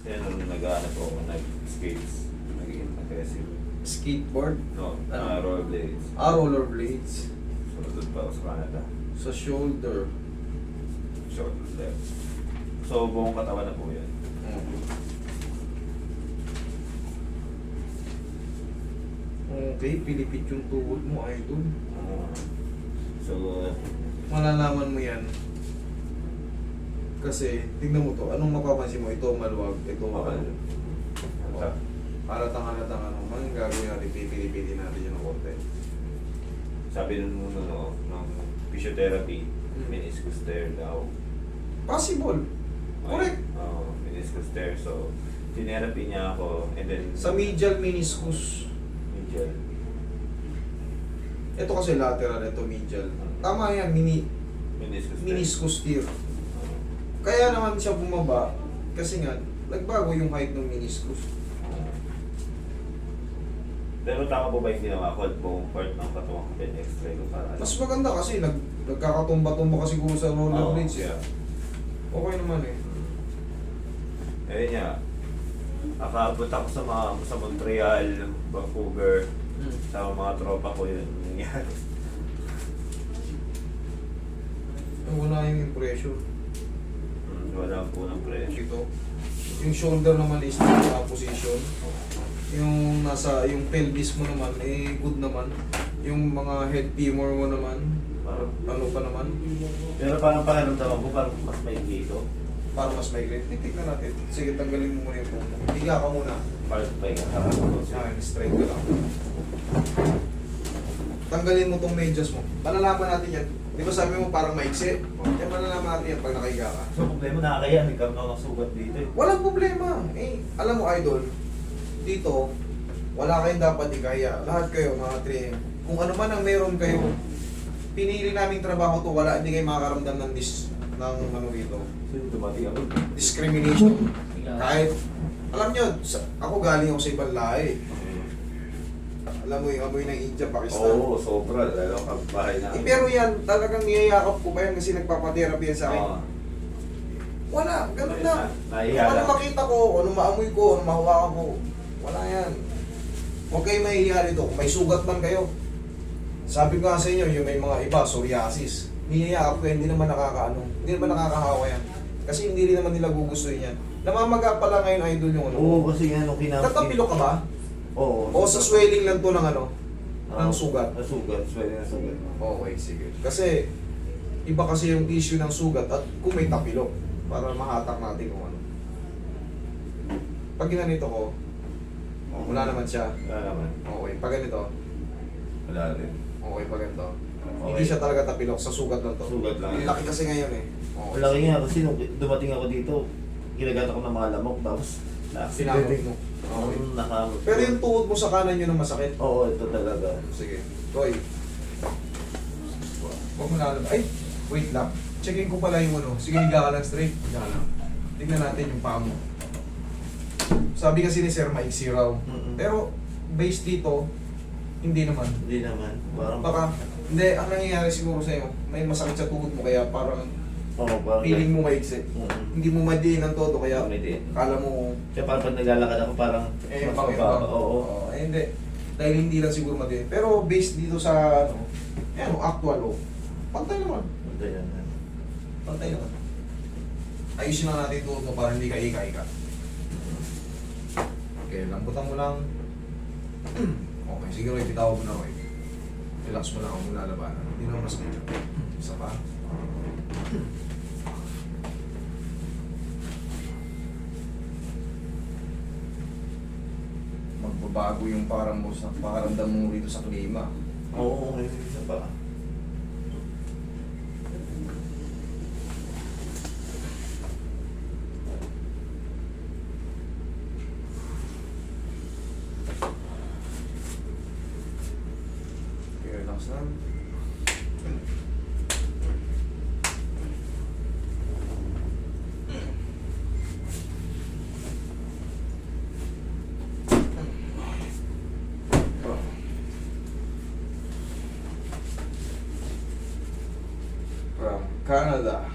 Kaya nung nag-ano po ako, nag-skates, naging aggressive. Skateboard? No, Ano? rollerblades. Rollerblades. So, doon pa ako sa Canada. Sa shoulder. Short left. So, buong katawan na po yan. Okay, pilipit yung tuhod mo, idol. So, Malalaman mo yan. Kasi, tignan mo to, anong mapapansin mo? Ito maluwag, ito okay. Oh, halatang ano, anong gagawin natin? Pipili-pili natin yung konti. Sabi nun muna ng physiotherapy, Hmm. meniscus tear daw. Possible. Correct. Oo, meniscus tear. So, tinherapy niya ako, and then... Sa medial meniscus. Medial. Ito kasi lateral, ito medial. Tama yan, Meniscus tear. meniscus tear. Oo. Kaya naman siya bumaba, kasi nga, nagbago yung height ng meniscus. Pero tama po ba yung ginawa ko at buong part ng katawan ko pin-x-ray ko para... Mas maganda kasi, nagkakatumba-tumba ka siguro sa rollerblades. Oo, yeah. Okay naman eh. Ayun niya. Nakaabot ako sa Montreal, Vancouver, sa mga tropa ko yun. Nangyari. Wala yung impression. Wala po ng pressure. Ito. Yung shoulder naman is nasa position. Yung yung pelvis mo naman, good naman. Yung mga head femur mo naman, ano pa naman, Pero parang pakiramdaman ko parang mas may dito. para mas migrate. Titignan natin. Sige, tanggalin mo muna yung phone mo. Higa ka muna. Parang pa yung harap ko. Yan, straight ka lang. Tanggalin mo tong medyas mo. Malalaman natin yan. Di ba sabi mo parang maiksi? Yan, malalaman natin yan pag nakahiga ka. So, problema nakakaya, nagkaroon ako ng sugat dito eh. Walang problema. Alam mo, idol, dito, wala kayong dapat ikaya. Lahat kayo, mga 3M. Kung ano man ang meron kayo, pinili naming trabaho to, hindi kayo makakaramdam ng ano dito. So, dumating ako. Discrimination. Kahit, alam nyo, ako galing ako sa ibang lahi. Alam mo yung amoy ng India, Pakistan. Oo, sobra. Lalo kang bahay na. Pero yan, talagang niyayakap ko pa yan kasi nagpapatherapy yan sa akin. Wala, ganun na. Nahiya Kung ano lang. makita ko, ano maamoy ko, ano mahawakan ko, wala yan. Huwag kayo mahihiya rito. Kung may sugat man kayo, sabi ko nga sa inyo, yung may mga iba, psoriasis. Niyayakap ko yan, hindi naman hindi naman nakakahawa yan. Kasi hindi rin naman nila gugustuhin yan. Namamaga pala ngayon, idol, yung ano. Oo, kasi nga nung kinapit. Tatapilo ka ba? Oo. O sa swelling lang to ng ano? Ng sugat? Nasugat, swelling na sugat. Okay, sige. Kasi, iba kasi yung issue ng sugat at kung may tapilok para mahatak natin kung ano. Pag ginanito ko, wala naman siya. Wala naman. Okay, pag ganito, Wala rin. okay, pag ganito. Okay. Hindi siya talaga tapilok, sa sugat lang to. Sugat lang. Ang laki kasi ngayon eh. Okay. Wala nga kasi nung dumating ako dito, ginagat ako ng mga lamok, tapos Sinamot mo. Okay. Nakamot. Pero yung tuhod mo sa kanan yun ang masakit. Oo, ito talaga. Sige. Toy. Huwag mo lalabas. Ay, wait lang. Checkin ko pala yung ano. Sige, higa ka lang straight. Higa ka lang. Tignan natin yung paa mo. Sabi kasi ni Sir Mike raw. Pero, based dito, hindi naman. Hindi naman. Parang Baka, hindi, ang nangyayari siguro sa'yo, may masakit sa tuhod mo, kaya parang Oo, parang feeling mo maiksi. Hindi mo madiin ng todo, kaya Madiin. kala mo, Kaya parang pag naglalakad ako, parang mas mababa. Oo. Hindi. Dahil hindi lang siguro madiin. Pero based dito sa, ano, actual, pantay naman. Ito yan. Pantay naman. Ayusin lang natin tuhod mo para hindi ka ika-ika. Okay, lambutan mo lang. Okay, siguro ipitawag mo na, Roy. Relax mo lang kung lalabanan. Hindi naman mas medyo. Isa pa. Magbabago yung parang mo sa pakaramdam mo rito sa klima. Oo, may isa pa. Okay, relax lang. From Canada.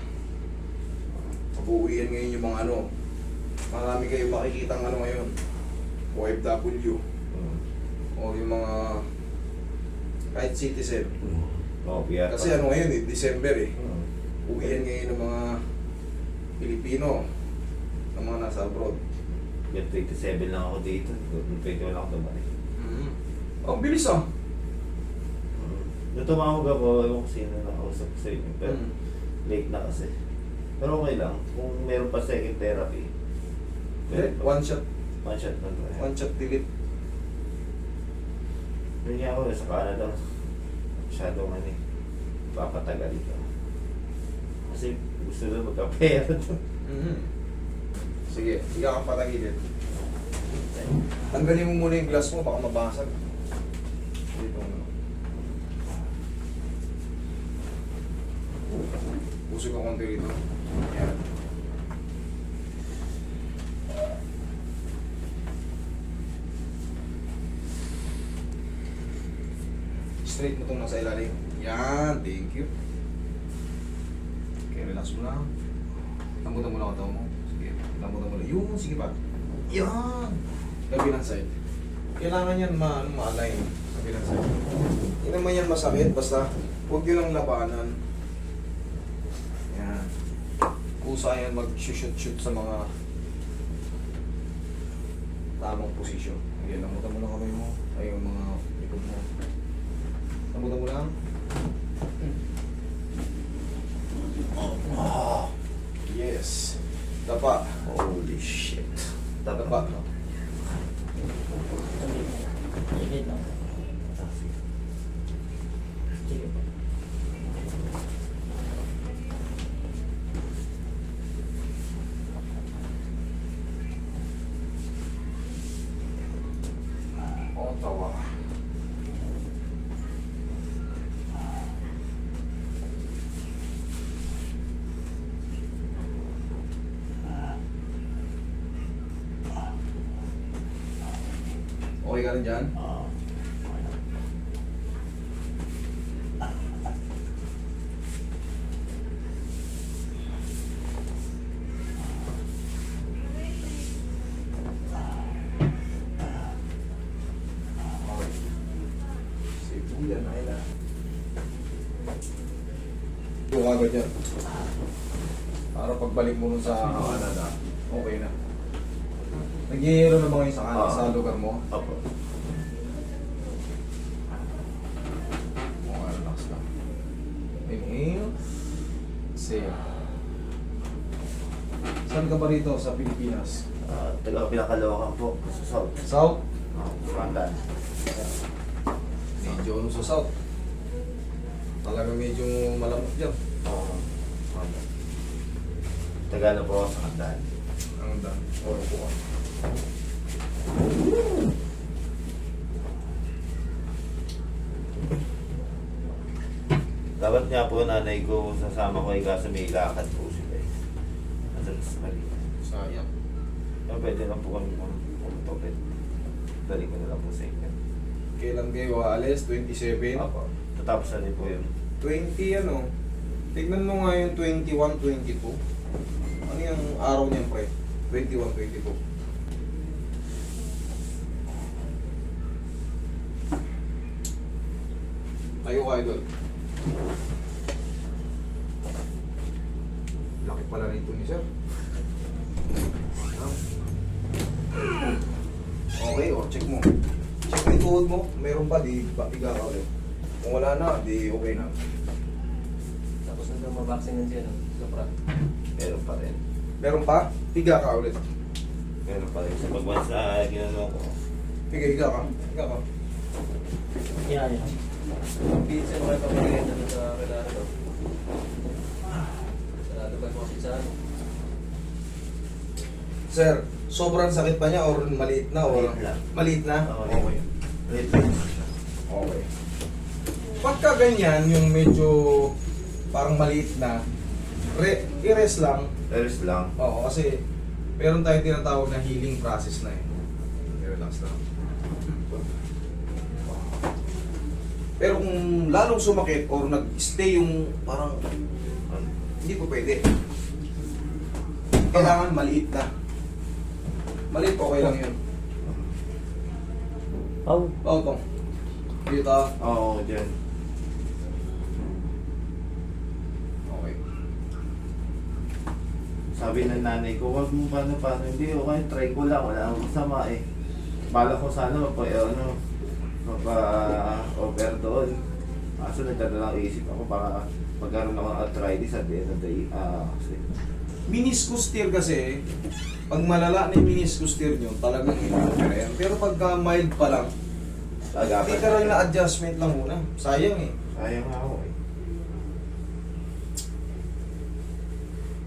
Pag-uwian ngayon yung mga ano, maraming kayo makikita ng ano ngayon, OFW, o yung mga kahit citizen. Oo, biya. Kasi ano ngayon eh, December eh. Uwian ngayon ng mga Pilipino, ng mga nasa abroad. Yung 27 lang ako dito. 21 lang ako tumalik. Ang bilis ah. Nung tumawag ako, ewan ko sino nakausap ko sa inyo. Pero late na kasi. Pero okay lang. Kung meron pa second therapy. meron pa. One shot, One shot na to. one shot delete. Yun nga ako sa Canada. Masyadong ano eh. Papatagal ito. Kasi gusto na magka-pera to. Sige, higa kang patagilid. Tanggalin mo muna yung glass mo, baka mabasag. Dito mo. Pusog ka konti rito. Yan. Straight mo itong nasa ilalim. Yan, thank you. Okay, relax mo lang. Lambutan mo lang ang tao mo. Sige, lambutan mo lang. Yun, sige pa. Yan! Kabilang side. Kailangan yan ma-align. Kabilang side. Hindi naman yan masakit, basta huwag yun ang labanan. Yan. Kusa yan mag-shoot sa mga tamang posisyon. Okay, lambutan mo lang kamay mo. Ay, yung mga likod mo. Lambutan mo lang. Yes. Dapa. Holy shit. Dapa. Oh, tawa. Okay ka rin dyan? Okay. Sibuyan na ila. Yung agad yan. Para pagbalik mo nun sa Canada, okay na. Nag-iiro na ba ngayon sa lugar mo? Opo. Okay, relax lang. Inhale. Exhale. Saan ka ba rito sa Pilipinas? Taga Pinakalawakan po. Sa South. South? Pandan. Medyo ano sa South. Talaga medyo malamot dyan. Taga na po ako sa Kandan. Ang dan. Oro po ka. Dapat nga po nanay ko sasama ko kaso may lakad po sila eh. Madalas mali. Sayang. Pero pwede lang po kami pumunta. Dali ko na lang po sa inyo. Kailan kayo aalis? 27? Apo. Tatapos na din po yun. 20 ano? Tignan mo nga yung 21, 22. Ano yung araw niyan, pre? 21, 22. Tayo ka, idol. Laki pala rito ni sir. Okay, o, check mo. Check mo yung tuhod mo. Meron pa, di papiga ka ulit. Kung wala na, di okay na. Tapos nandang mabaksin siya, no? Sobra. Meron pa rin. Meron pa, piga ka ulit. Meron pa rin. Sa pagbansa, ginano ko. Piga, higa ka. Higa ka. Yeah. Pizza mo yung pamilya na sa Canada, no? Sarado ba mo sa ano? Sir, sobrang sakit pa niya or maliit na? Or Maliit lang. Maliit na? Oo, Okay. Maliit lang siya. Okay. Pagka ganyan, yung medyo parang maliit na, i-rest lang. Rest lang. Oo, kasi meron tayong tinatawag na healing process na eh. Relax lang. Pero kung lalong sumakit or nag-stay yung parang hindi po pwede. Kailangan maliit na. Maliit, okay lang yun. Oh. Oo, tong. Dito. Oo, dyan. Okay. Sabi ng nanay ko, wag mo paano. Hindi, okay, try ko lang. Wala akong masama eh. Bala ko sana mapa-over doon. Kaso nagdadalang isip ako, baka magkaroon ako ng arthritis at the end of the day. Kasi Meniscus tear kasi, pag malala na yung meniscus tear nyo, talagang ino-opera yan. Pero pagka mild pa lang, literal na adjustment lang muna. Sayang eh. sayang nga ako eh.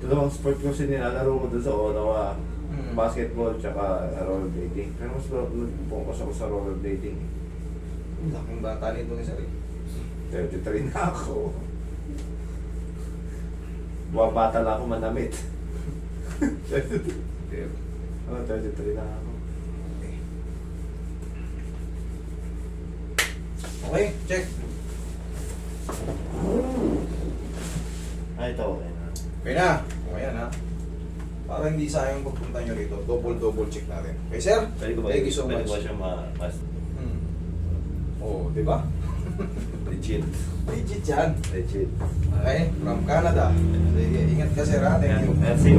Dalawang sport ko nilalaro ko doon sa Ottawa. Basketball tsaka rollerblading. Pero mas nag-focus ako sa rollerblading. Laking bata nito ni Sari. 33 na ako. Bata lang ako manamit. 33 na ako. Okay, check. Ito okay na. Okay na. Okay yan ha. Para hindi sayang pagpunta nyo rito. Double check natin. Okay sir? Pwede ko ba, Thank you so pwede much. ko ba siya mas Oo, di ba? legit? Legit yan. Legit. Okay, from Canada. Sige, ingat ka sir ha. Thank you. Merci.